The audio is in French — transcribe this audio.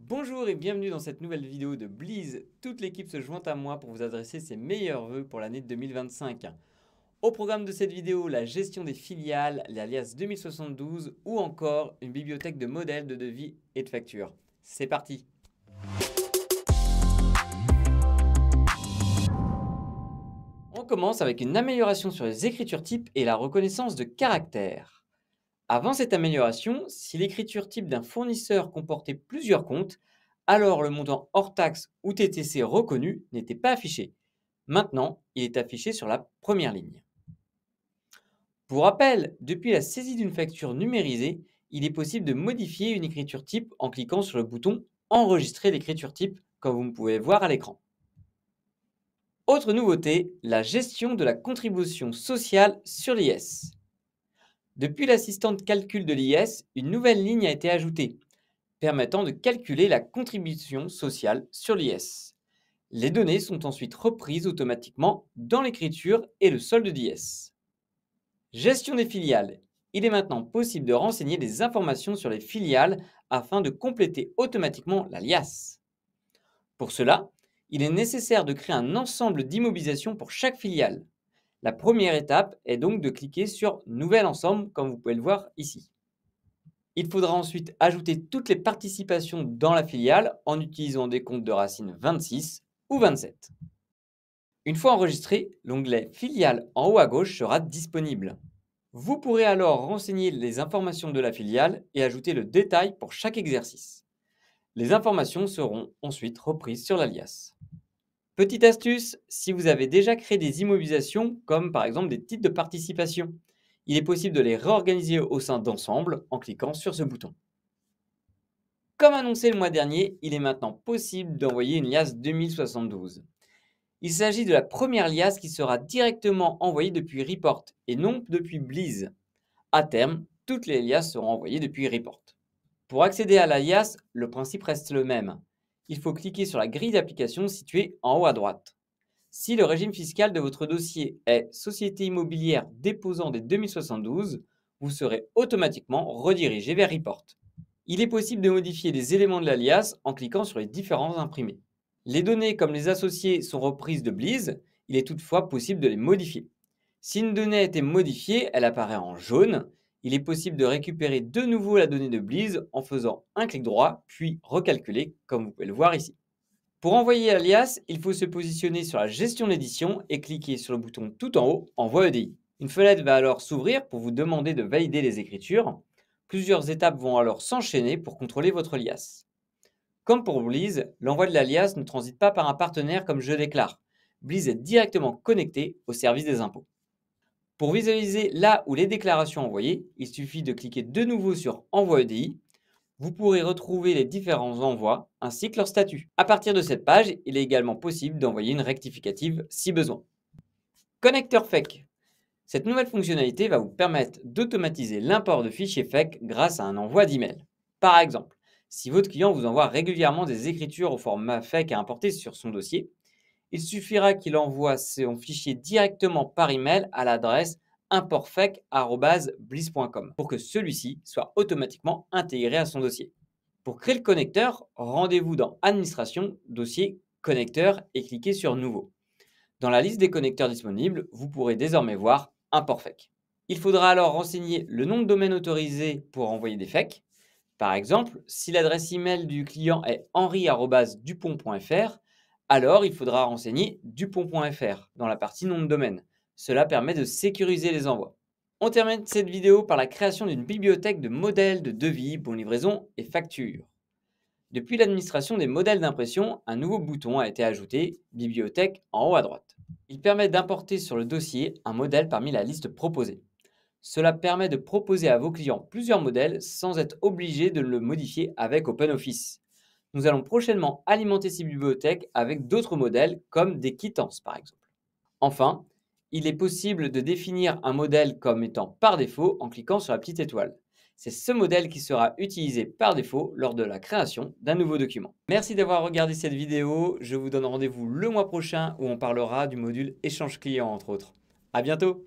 Bonjour et bienvenue dans cette nouvelle vidéo de Bleez. Toute l'équipe se joint à moi pour vous adresser ses meilleurs vœux pour l'année 2025. Au programme de cette vidéo, la gestion des filiales, l'alias 2072 ou encore une bibliothèque de modèles de devis et de factures. C'est parti! On commence avec une amélioration sur les écritures types et la reconnaissance de caractères. Avant cette amélioration, si l'écriture type d'un fournisseur comportait plusieurs comptes, alors le montant hors taxe ou TTC reconnu n'était pas affiché. Maintenant, il est affiché sur la première ligne. Pour rappel, depuis la saisie d'une facture numérisée, il est possible de modifier une écriture type en cliquant sur le bouton « Enregistrer l'écriture type » comme vous pouvez voir à l'écran. Autre nouveauté, la gestion de la contribution sociale sur l'IS. Depuis l'assistant de calcul de l'IS, une nouvelle ligne a été ajoutée, permettant de calculer la contribution sociale sur l'IS. Les données sont ensuite reprises automatiquement dans l'écriture et le solde d'IS. Gestion des filiales. Il est maintenant possible de renseigner des informations sur les filiales afin de compléter automatiquement l'alias. Pour cela, il est nécessaire de créer un ensemble d'immobilisations pour chaque filiale. La première étape est donc de cliquer sur « Nouvel ensemble » comme vous pouvez le voir ici. Il faudra ensuite ajouter toutes les participations dans la filiale en utilisant des comptes de racine 26 ou 27. Une fois enregistré, l'onglet « Filiale » en haut à gauche sera disponible. Vous pourrez alors renseigner les informations de la filiale et ajouter le détail pour chaque exercice. Les informations seront ensuite reprises sur l'alias. Petite astuce, si vous avez déjà créé des immobilisations, comme par exemple des titres de participation, il est possible de les réorganiser au sein d'ensemble en cliquant sur ce bouton. Comme annoncé le mois dernier, il est maintenant possible d'envoyer une liasse 2072. Il s'agit de la première liasse qui sera directement envoyée depuis Report et non depuis Bleez. À terme, toutes les liasses seront envoyées depuis Report. Pour accéder à la liasse, le principe reste le même. Il faut cliquer sur la grille d'application située en haut à droite. Si le régime fiscal de votre dossier est Société immobilière déposant des 2072, vous serez automatiquement redirigé vers Report. Il est possible de modifier les éléments de l'alias en cliquant sur les différents imprimés. Les données comme les associés sont reprises de Bleez, il est toutefois possible de les modifier. Si une donnée a été modifiée, elle apparaît en jaune. Il est possible de récupérer de nouveau la donnée de Bleez en faisant un clic droit, puis recalculer, comme vous pouvez le voir ici. Pour envoyer l'alias, il faut se positionner sur la gestion d'édition et cliquer sur le bouton tout en haut « Envoi EDI ». Une fenêtre va alors s'ouvrir pour vous demander de valider les écritures. Plusieurs étapes vont alors s'enchaîner pour contrôler votre liasse. Comme pour Bleez, l'envoi de l'alias ne transite pas par un partenaire comme Je déclare. Bleez est directement connecté au service des impôts. Pour visualiser là où les déclarations envoyées, il suffit de cliquer de nouveau sur « Envoi EDI ». Vous pourrez retrouver les différents envois ainsi que leur statut. À partir de cette page, il est également possible d'envoyer une rectificative si besoin. Connecteur FEC. Cette nouvelle fonctionnalité va vous permettre d'automatiser l'import de fichiers FEC grâce à un envoi d'email. Par exemple, si votre client vous envoie régulièrement des écritures au format FEC à importer sur son dossier, il suffira qu'il envoie son fichier directement par email à l'adresse importfec@bleez.com pour que celui-ci soit automatiquement intégré à son dossier. Pour créer le connecteur, rendez-vous dans Administration, Dossier, Connecteur et cliquez sur Nouveau. Dans la liste des connecteurs disponibles, vous pourrez désormais voir ImportFec. Il faudra alors renseigner le nom de domaine autorisé pour envoyer des FEC. Par exemple, si l'adresse email du client est henri@dupont.fr, alors il faudra renseigner dupont.fr dans la partie nom de domaine. Cela permet de sécuriser les envois. On termine cette vidéo par la création d'une bibliothèque de modèles de devis, bons livraison et factures. Depuis l'administration des modèles d'impression, un nouveau bouton a été ajouté, Bibliothèque, en haut à droite. Il permet d'importer sur le dossier un modèle parmi la liste proposée. Cela permet de proposer à vos clients plusieurs modèles sans être obligé de le modifier avec OpenOffice. Nous allons prochainement alimenter ces bibliothèques avec d'autres modèles comme des quittances par exemple. Enfin, il est possible de définir un modèle comme étant par défaut en cliquant sur la petite étoile. C'est ce modèle qui sera utilisé par défaut lors de la création d'un nouveau document. Merci d'avoir regardé cette vidéo. Je vous donne rendez-vous le mois prochain où on parlera du module échange client entre autres. À bientôt!